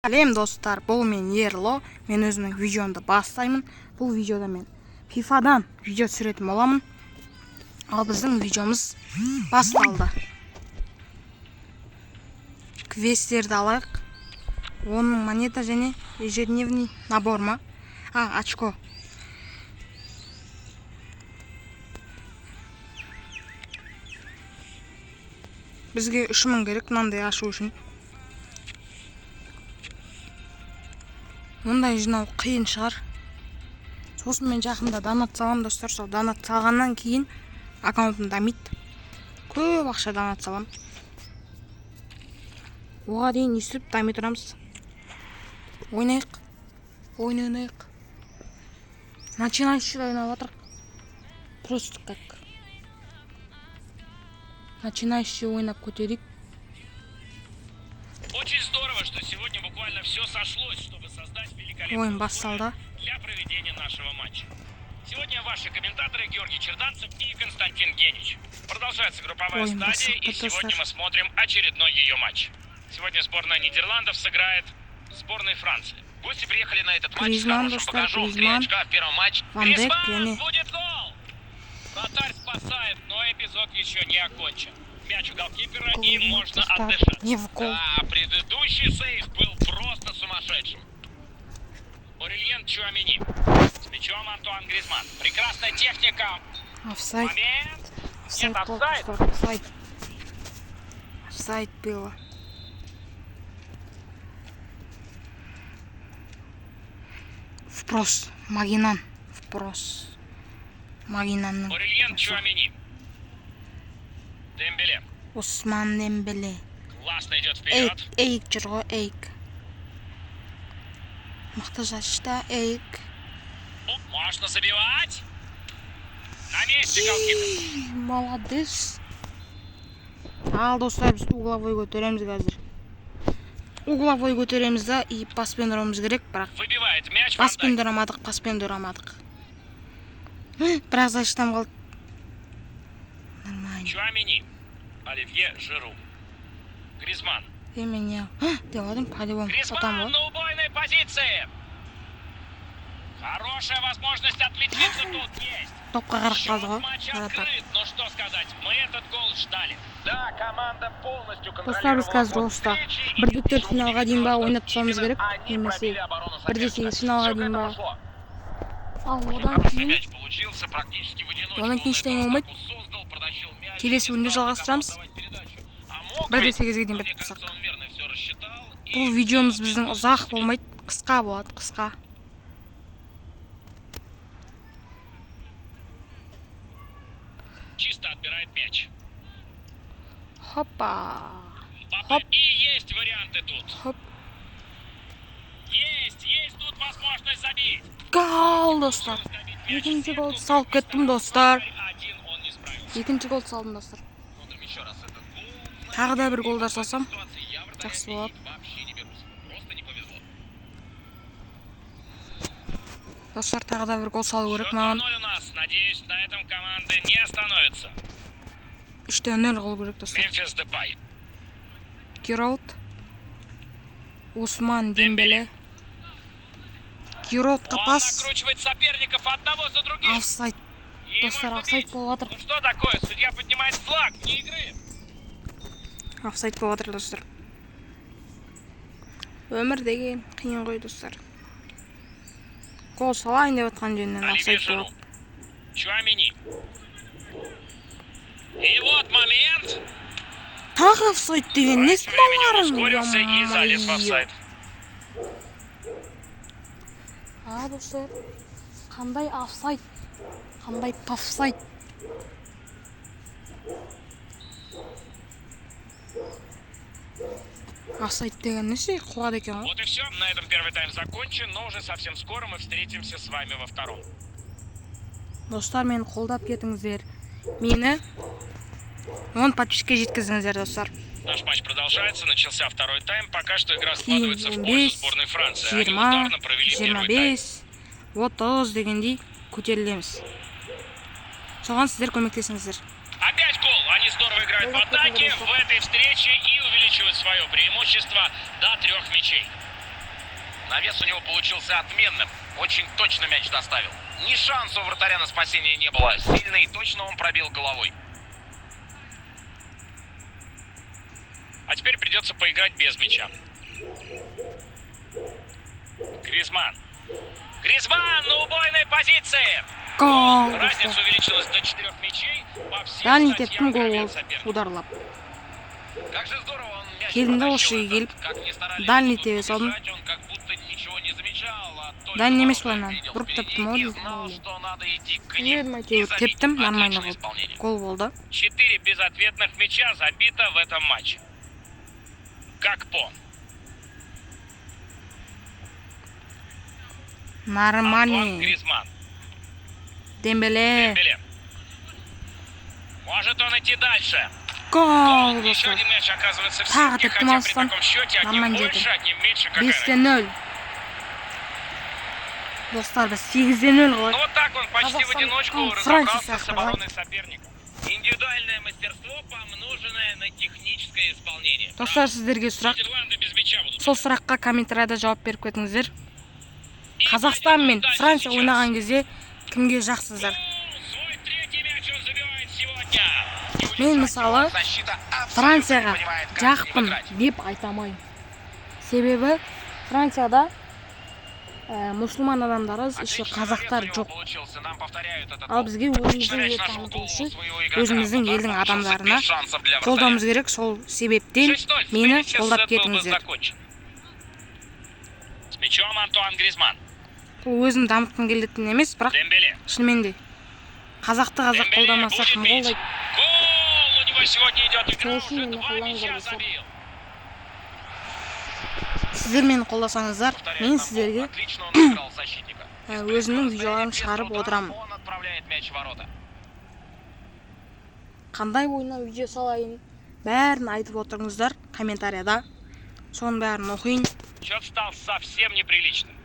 Сәлем достар, бұл мен Ерло. Мен өзімнің видеомды бастаймын. Бұл видеода мен FIFA-дан видео түсіретін боламын. Ал біздің видеомыз басталды. Квестерді алайық. 10 монета және ежедневный набор ма? Очко. Бізге 3000 керек мынандай ашу үшін. Мұндай жинау қиын шығар. Сосын мен жақында донат салам достар. Сол донат салғаннан кейін аккаунтым дамиды. Көп ақша донат салам. Оға дейін естіп дами тұрамыз. Ойнайық. Ойнайық. Начинающий ойнап отырық. Просто как. Начинающий ойнап көтерейік. Очень здорово, что сегодня буквально все сошлось, чтобы создать великолепные условия для проведения нашего матча. Сегодня ваши комментаторы Георгий Черданцев и Константин Генич. Продолжается групповая стадия, и сегодня мы смотрим очередной ее матч. Сегодня сборная Нидерландов сыграет с сборной Франции. Гости приехали на этот матч с хорошим багажом. 3 очка в первом матче. Гризманн, будет гол! Вратарь спасает, но эпизод еще не окончен. Мяч у голкипера, и можно отдышать. Да, предыдущий сейв был просто сумасшедшим. Орельен Чуамени. С мячом Антуан Гризманн. Прекрасная техника. Офсайд. Момент. Нет, офсайд. Офсайд было. Впрос. Магинан. Впрос. Магинан. Орельен Чуамени. Дембеле. Осман Дембеле. Классно идет вперед. Эйк жүр ғой, Эйк. Мықты жашта, Эйк. Можно забивать. На месте голкипер. Молодец. Ал достар, біз угловой көтереміз қазір. Угловой көтереміз да, и паспен ұрамыз керек, бірақ. Выбивает мяч. Паспен ұрамадық. Бірақ заштам қалды. Нормально. Чуамени. Оливье Жиру. Гризманн. Меня. Делаем по-любому. Гризманн на убойной позиции. Хорошая возможность отличиться тут есть. Счет матча открыт. Ну что сказать, мы этот гол ждали. Да, команда полностью контролировала встречи. Бірде 4 финалға дейін ба ойнап тұрамыз керек. Немесе бірде 8 финалға дейін ба. Ал одан кейін ештеңе болмайды. Келесі күнде жалғастырамыз. Бірде 8-ге дейін бітіп қалсақ. Бұл видеомыз біздің ұзақ болмайды, қысқа болады, қысқа. Чисто отбирает мяч. Хопа. Хоп. И есть варианты тут. Хоп. Есть тут возможность забить. Гол, достар. Екінші гол салып кеттім, достар. Екінші гол салдым, достар. Тағы да бір голдар салсам, жақсы болады. Достар, тағы да бір гол салу керек маған. Надеюсь, на этом команды не остановится. 3-0 гол керек, достар. Мемфис Депай. Гираут. Осман Дембеле. Гираутқа пас. Он накручивает соперников одного за другим. Офсайд. Достар, офсайд болып жатыр. Ну что такое? Судья поднимает флаг, не игры. Офсайд болып жатыр, достар. Өмір деген қиын ғой, достар. Гол салайын деп отқан жерінен офсайд болып. Чуамени. И вот момент. Тағы офсайд деген не ускорился и залез в офсайд. Достар, қандай офсайд, қандай пафсайд. Офсайд деген неше қуады екен ғой. Вот и все, на этом первый тайм закончен, но уже совсем скоро мы встретимся с вами во втором. Достар, мені қолдап кетіңіздер. Мені 10 подписчикке жеткізіңіздер, достар. Наш матч продолжается, начался второй тайм. Пока что игра складывается в пользу сборной Франции. Они ударно провели первый тайм. 30 дегендей көтерілеміз. Соған сіздер көмектесіңіздер. Опять гол. Они здорово играют в атаке в этой встрече и увеличивают свое преимущество до 3 мячей. Навес у него получился отменным. Очень точно мяч доставил. Ни шанса у вратаря на спасение не было. Сильно и точно он пробил головой. А теперь придется поиграть без мяча. Гризман. Гризман на убойной позиции. Гол. Разница увеличилась до 4 мячей. По всем Дальний статьям тептің кровен гол соперника. ударлап. Как же здорово он мяч Келінді протащил осы этот. келіп, Как ни старались дальний тут тебе салдым. убежать, он как будто ничего не замечал, а только Дальний емес ворота ойнан. видел Бұрып впереди тептім и ол. знал, что надо идти к Мен ним. И мәйтеуір забить. тептім, нормально Отличное болды. исполнение. Гол болды. 4 безответных мяча забито в этом матче. Гакпо. Антуан Нормальный. Гризман. Дембеле. Дембеле. Может он идти дальше. Гол. Еще Достар. один мяч оказывается в Тағы сетке, тептім хотя при алыстан. таком счете одним Нормально больше, жеді. одним меньше. Какая 5-0. Достар, біз 8-0 Ну ғой. вот так он почти в Казахстан, одиночку Франция разобрался с сияқты, обороной соперника. Индивидуальное мастерство, помноженное на техническое исполнение. Достар, сіздерге сұрақ. Нидерланды без мяча будут. Сол сұраққа комментарияда жауап беріп кетіңіздер. И Қазақстан мен пойдет дальше Франция сейчас. ойнаған кезде кімге жақсысыздар? Свой третий мяч он забивает сегодня. Мен мысалы Защита абсолютно Францияға не понимает, как жақпын играть. деп айта алмаймын. Себебі Францияда мұсылман адамдарыз, еще қазақтар жоқ. Ал бізге өзіміздің ел таныту үшін өзіміздің елдің адамдарына қолдауымыз керек. Сол себептен мені қолдап кетіңіздер. С мячом Антуан Гризман. Бұл өзім дамытқым келетін емес, бірақ Дембеле. шынымен де қазақты қазақ Дембеле қолдамаса будет кім бить. қолдайды? Гол у него сегодня идет игра. Сосын Уже мені 2 қолдаңыздар мяча болса. забил. Сіздер мені қолдасаңыздар, мен сіздерге Отлично он играл защитника. өзімнің видеоларымды шығарып отырамын. Он отправляет мяч в ворота. Қандай ойыннан видео салайын, бәрін айтып отырыңыздар комментарияда. Соның бәрін оқиын. Счет стал совсем неприличным.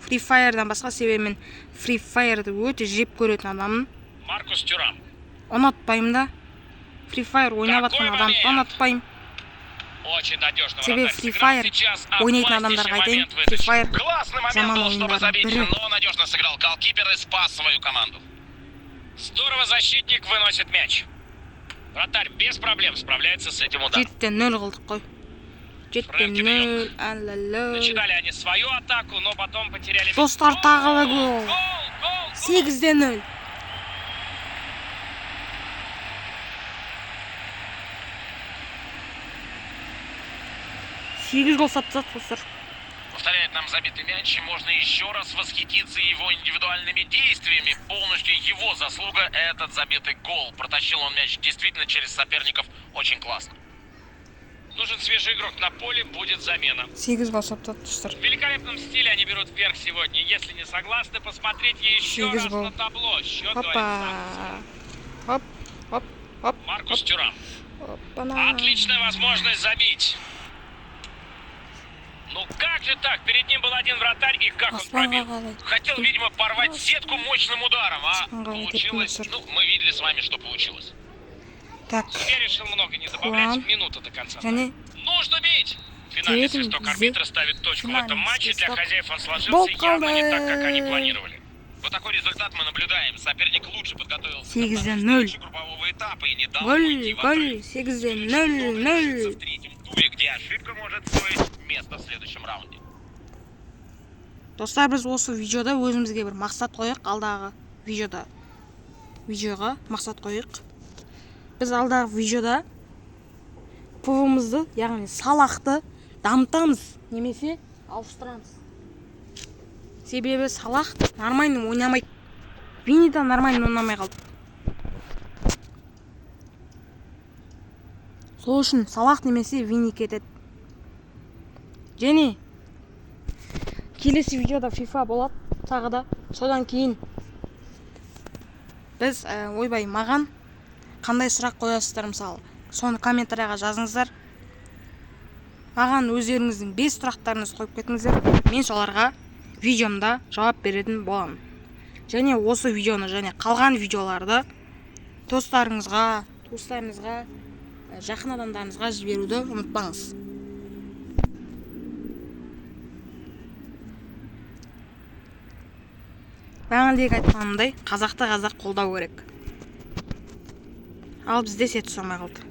Free Fire'дан басқа себебі мен Free Fire'ды өте жеп көретін адаммын. Маркус Тюрам. Ұнатпаймын да. Free Fire ойнап жатқан адамды ұнатпаймын. Очень надежно. Тебе вратарь Free сыграл Fire сейчас ойнайтын опаснейший адамдарға айтайын. момент в Free этой Fire серии. Классный момент жаман был, чтобы ойындардың забить, бірі. но надежно сыграл голкипер и спас свою команду. Здорово защитник выносит мяч. Вратарь без проблем справляется с этим ударом. 7-0 қылдық қой. 7-0. Аллалай. Начинали они свою атаку, но потом потеряли мяч. Достар, тағы да гол. Гол! 8-0. Сегіз гол сатсақ, достар. Повторяет нам забитый мяч, и можно еще раз восхититься его индивидуальными действиями. Полностью его заслуга этот забитый гол. Протащил он мяч действительно через соперников очень классно. Нужен свежий игрок на поле, будет замена. 8 гол сатсақ, достар. В великолепном стиле они берут вверх сегодня. Если не согласны, посмотрите еще Сегіз раз гол. на табло. Счет говорит Опа. сам. Оп, оп, оп. Маркус Тюрам. Опа-на. Отличная возможность забить. Ну как же так? Перед ним был один вратарь, и как он пробил. Хотел, видимо, порвать сетку мощным ударом, а получилось... Ну, мы видели с вами, что получилось. Так, Я решил много не добавлять. Хуан. Минута до конца. және Нужно бить! Финальный Третий свисток зе- арбитра ставит точку в этом финальный матче. Для свисток. хозяев он сложился Болт явно не қалды. так, как они планировали. Вот такой результат мы наблюдаем. Соперник лучше подготовился. 8-0. Группового этапа и не дал Гол, уйти в отрыв. 8-0. В третьем туре, где ошибка может стоить место в следующем раунде. Достар, біз осы видеода өзімізге бір мақсат қойық, алдағы видеоға мақсат қойық. Біз алдағы видеода пвымызды, яғни Салахты дамытамыз, немесе ауыстырамыз. Себебі Салах нормально ойнамайды. Винида нормально ойнамай қалды. Сол үшін Салах немесе Вини кетеді. Және келесі видеода FIFA болады, тағы да. Содан кейін біз ойбай маған қандай сұрақ қоясыздар, мысалы, соны комментарияға жазыңыздар. Маған өздеріңіздің 5 сұрақтарыңызды қойып кетіңіздер. Мен соларға видеомда жауап беретін боламын. Және осы видеоны және қалған видеоларды туыстарыңызға, жақын адамдарыңызға жіберуді ұмытпаңыз. Бағанадегі айтқанымдай, қазақты қазақ қолдау керек. Ал бізде сет ұстамай қалды.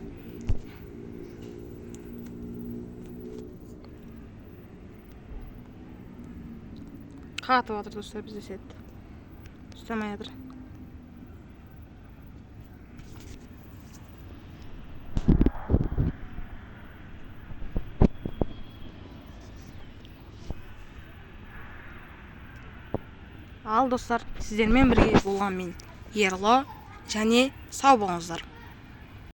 Қатып жатыр достар, бізде сет ұстамай жатыр. Ал достар, сіздермен бірге болған мен Ерло, және сау болыңыздар.